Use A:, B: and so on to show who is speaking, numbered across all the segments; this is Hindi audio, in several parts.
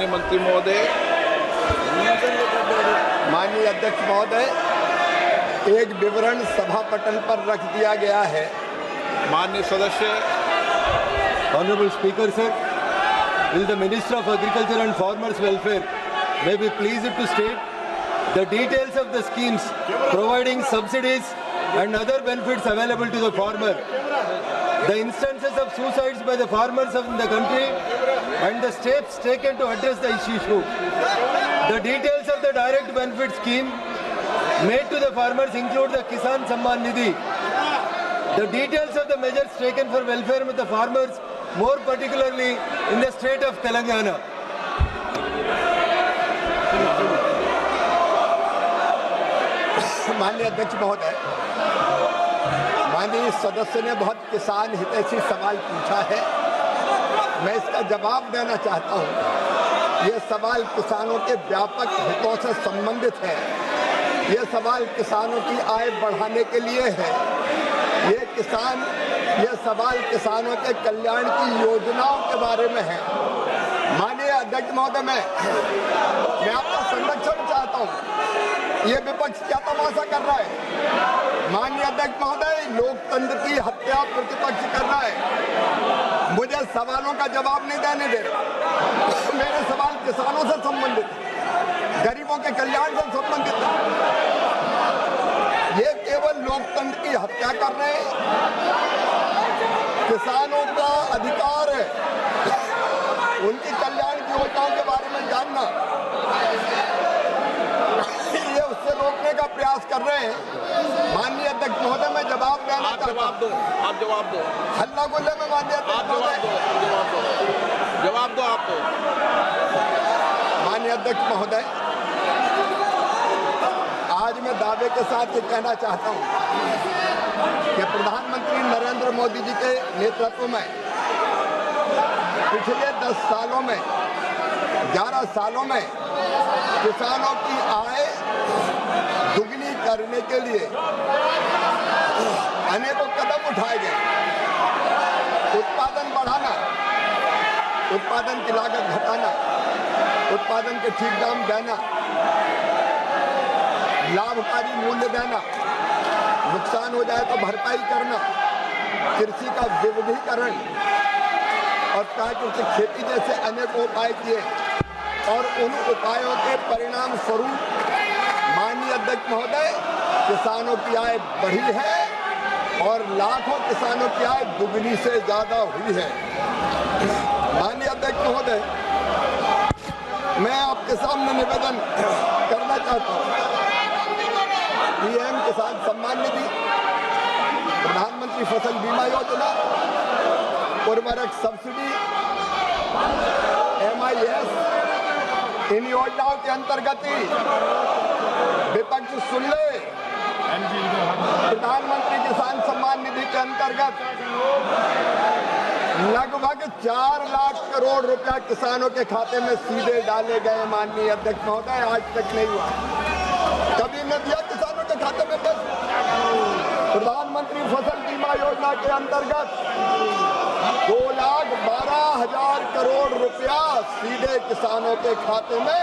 A: माननीय मंत्री महोदय,
B: माननीय अध्यक्ष महोदय, एक विवरण सभा पटल पर रख दिया गया है।
A: माननीय सदस्य।
C: Honorable Speaker, sir, will the Minister of Agriculture and Farmers Welfare may be pleased to state the details of the schemes providing subsidies and other benefits available to the farmer, the instances of suicides by the farmers in the country and the steps taken to address the issue, the details of the direct benefit scheme made to the farmers include the Kisan Samman Nidhi, the details of the measures taken for welfare of the farmers, more particularly in the state of Telangana.
B: माननीय अध्यक्ष महोदय, माननीय सदस्य ने बहुत किसान हितैषी सवाल पूछा है। मैं इसका जवाब देना चाहता हूँ। ये सवाल किसानों के व्यापक हितों से संबंधित है। ये सवाल किसानों की आय बढ़ाने के लिए है। ये सवाल किसानों के कल्याण की योजनाओं के बारे में है। माननीय अध्यक्ष महोदय, मैं आपका संरक्षण चाहता हूँ। ये विपक्ष क्या तमाशा कर रहा है? माननीय अध्यक्ष महोदय, लोकतंत्र की हत्या प्रतिपक्ष कर रहा है। मुझे सवालों का जवाब नहीं देने दे रहा। मेरे सवाल किसानों से संबंधित है, गरीबों के कल्याण से संबंधित है। ये केवल लोकतंत्र की हत्या कर रहे हैं। किसानों का अधिकार है उनकी कल्याण की योजनाओं के बारे में जानना। ये उससे रोकने का प्रयास कर रहे हैं। माननीय अध्यक्ष महोदय, मैं जवाब देना चाहता हूं।
A: आप जवाब दो।
B: हल्ला गुल्ले में माननीय अध्यक्ष महोदय,
A: जवाब दो आप।
B: माननीय अध्यक्ष महोदय, आज मैं दावे के साथ ये कहना चाहता हूं कि प्रधानमंत्री नरेंद्र मोदी जी के नेतृत्व में पिछले 10 सालों में 11 सालों में किसानों की आय दुगनी करने के लिए अनेकों कदम उठाए गए। उत्पादन बढ़ाना, उत्पादन की लागत घटाना, उत्पादन के ठीक दाम देना, लाभकारी मूल्य देना, नुकसान हो जाए तो भरपाई करना, कृषि का विविधीकरण और प्राकृतिक खेती जैसे अनेक उपाय किए और उन उपायों के परिणाम स्वरूप माननीय अध्यक्ष महोदय, किसानों की आय बढ़ी है और लाखों किसानों की आय दुगनी से ज्यादा हुई है। माननीय अध्यक्ष महोदय, मैं आपके सामने निवेदन करना चाहता हूँ। पीएम किसान सम्मान निधि, प्रधानमंत्री फसल बीमा योजना, उर्वरक सब्सिडी, MIS, इन योजनाओं के अंतर्गत ही विपक्ष सुन ले, प्रधानमंत्री किसान सम्मान निधि के अंतर्गत लगभग 4 लाख करोड़ रुपया किसानों के खाते में सीधे डाले गए। माननीय अध्यक्ष महोदय, आज तक नहीं हुआ, कभी न दिया किसानों के खाते में पैसा। प्रधानमंत्री फसल बीमा योजना के अंतर्गत 2,12,000 करोड़ रुपया सीधे किसानों के खाते में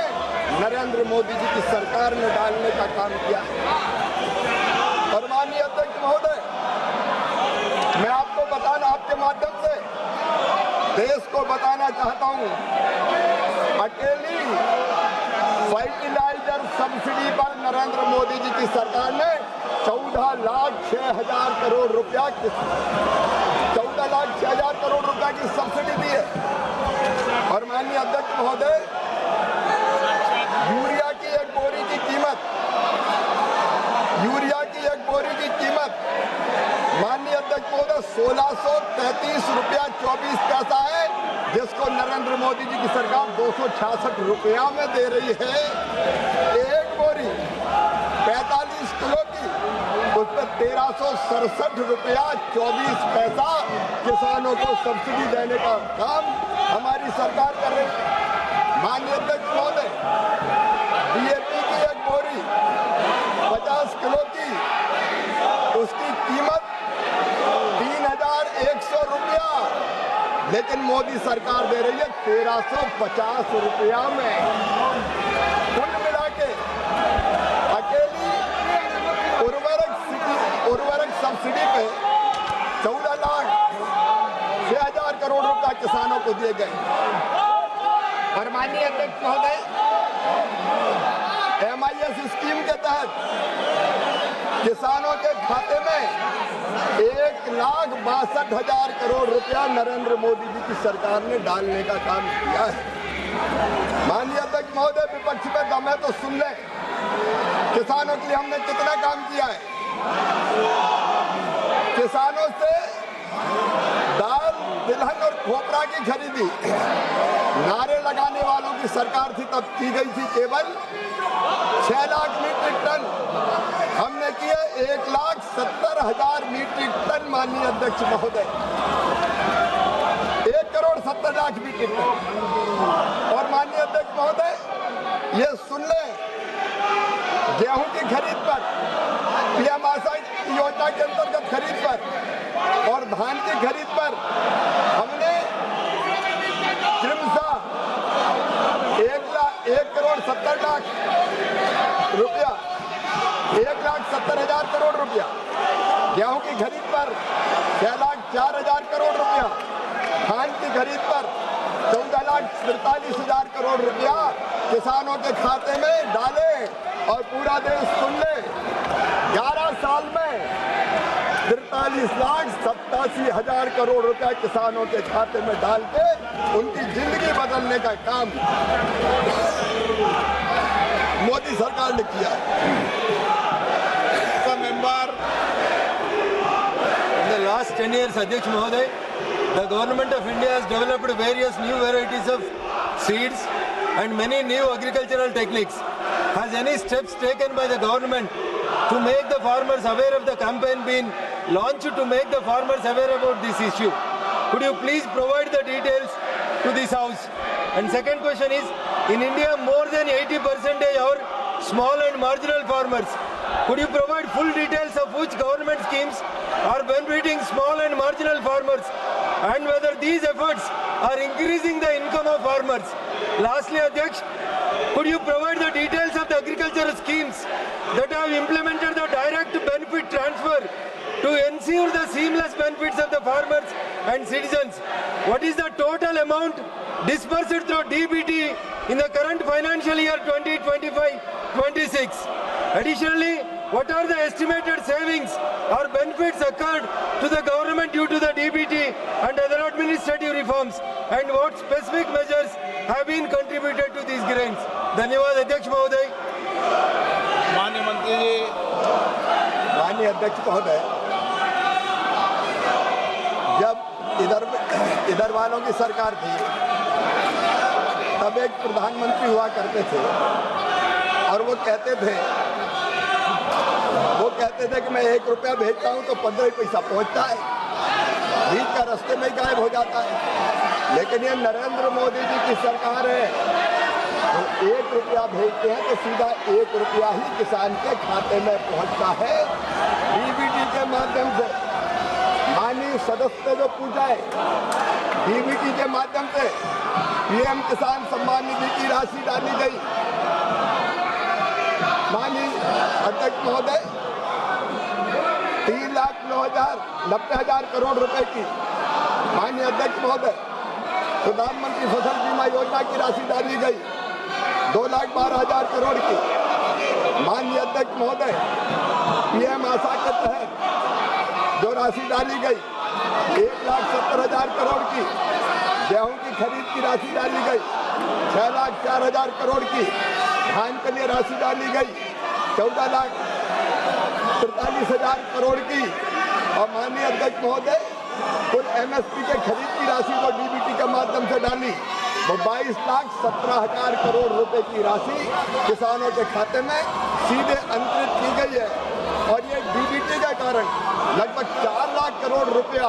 B: नरेंद्र मोदी जी की सरकार ने डालने का काम किया। और माननीय अध्यक्ष महोदय, मैं आपको बताना, आपके माध्यम से देश को बताना चाहता हूं, अकेली फर्टिलाइजर सब्सिडी पर नरेंद्र मोदी जी की सरकार ने 14,06,000 करोड़ रुपया 14,06,000 करोड़ रुपया की सब्सिडी दी है। और माननीय अध्यक्ष महोदय, यूरिया की एक बोरी की कीमत माननीय अध्यक्ष महोदय 1,633 रुपया 24 पैसा है, जिसको नरेंद्र मोदी जी की सरकार 266 रुपया में दे रही है। एक बोरी 45 किलो की, उस पर 1,367 रुपया 24 पैसा किसानों को सब्सिडी देने का काम हमारी सरकार कर रही है। माननीय अध्यक्ष महोदय, DAP की एक बोरी 50 किलो की, उसकी कीमत 3,100 रुपया लेकिन मोदी सरकार दे रही है 1350 रुपया में। कुल मिला के अकेली उर्वरक सब्सिडी पे 14,06,000 करोड़ रुपया किसानों को दिए गए। और माननीय अध्यक्ष महोदय, MIS स्कीम के तहत किसानों के खाते में 1,62,000 करोड़ रुपया नरेंद्र मोदी जी की सरकार ने डालने का काम किया है। माननीय अध्यक्ष महोदय, विपक्ष में दम है तो सुन लें, किसानों के लिए हमने कितना काम किया है। किसानों से दाल, तिलहन और खोपरा की खरीदी नारे लगाने वालों की सरकार थी तब की गई थी केवल 6 लाख मीट्रिक टन। हमने किए 1,70,000 मीट्रिक टन। माननीय अध्यक्ष महोदय, 1,70,00,000 मीट्रिक टन। और माननीय अध्यक्ष महोदय, ये सुन लें, गेहूं की खरीद पर PM आशा योजना के अंतर्गत खरीद पर और धान की खरीद पर हमने क्रमशः 1,70,00,000 रुपया, 1,70,000 करोड़ रुपया, गेहूं की खरीद पर 6,04,000 करोड़ रुपया, धान की खरीद पर 14,43,000 करोड़ रुपया किसानों के खाते में डाले। और पूरा देश सुन ले, 11 साल में 43,87,000 करोड़ रुपया किसानों के खाते में डाल के उनकी जिंदगी बदलने का काम मोदी सरकार ने किया।
A: Member,
C: In the last 10 years, Adhyaksh Mahoday, the government of India has developed various new varieties of seeds and many new agricultural techniques. Has any steps taken by the government to make the farmers aware of the campaign been launched to make the farmers aware about this issue? Could you please provide the details to this house? And second question is, in India more than 80% are small and marginal farmers. Could you provide full details of which government schemes are benefiting small and marginal farmers and whether these efforts are increasing the income of farmers? Lastly, Adhyaksh, could you provide the details of the agricultural schemes that have implemented the direct benefit transfer to ensure the seamless benefits of the farmers and citizens? What is the total amount disbursed through DBT in the current financial year 2025-26? Additionally, what are the estimated savings or benefits occurred to the government due to the DBT and other administrative reforms, and what specific measures have been contributed to these gains? धन्यवाद अध्यक्ष महोदय।
A: माननीय मंत्री जी।
B: माननीय अध्यक्ष महोदय, जब इधर वालों की सरकार थी तब एक प्रधानमंत्री हुआ करते थे और वो कहते थे कि मैं 1 रुपया भेजता हूं तो 15 पैसा पहुंचता है, बीच का रास्ते में ही गायब हो जाता है। लेकिन ये नरेंद्र मोदी जी की सरकार है, तो 1 रुपया भेजते हैं तो सीधा 1 रुपया ही किसान के खाते में पहुंचता है डीबीटी के माध्यम से। माननीय सदस्य ने जो पूछा है, डीबीटी के माध्यम से PM किसान सम्मान निधि की राशि डाली गई। माननीय अध्यक्ष महोदय, 3,90,000 करोड़ रुपए की माननीय अध्यक्ष महोदय प्रधानमंत्री फसल बीमा योजना की राशि डाली गई 2,12,000 करोड़ की। माननीय अध्यक्ष महोदय, PM आशा के तहत जो राशि डाली गई 1,70,000 करोड़ की, गेहूं की खरीद की राशि डाली गई 6,04,000 करोड़ की, धान के लिए राशि डाली गई 14,43,000 करोड़ की। और माननीय अध्यक्ष महोदय, कुल MSP के खरीद की राशि को DBT के माध्यम से डाली वो 22,17,000 करोड़ रुपए की राशि किसानों के खाते में सीधे अंतरित की गई है। और ये DBT के कारण लगभग 4 लाख करोड़ रुपया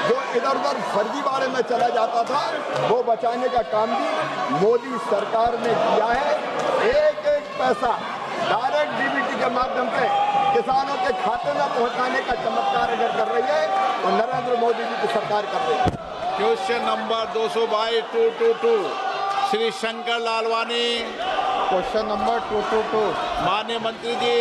B: जो इधर उधर फर्जीवाड़े में चला जाता था वो बचाने का काम भी मोदी सरकार ने किया है। एक एक पैसा डायरेक्ट DBT के माध्यम से किसानों के खाते में पहुंचाने का चमत्कार अगर कर रही है तो नरेंद्र मोदी जी की सरकार कर रही है।
A: Question number 222 Shri Shankar Lalwani.
D: Question number 222।
A: माननीय मंत्री जी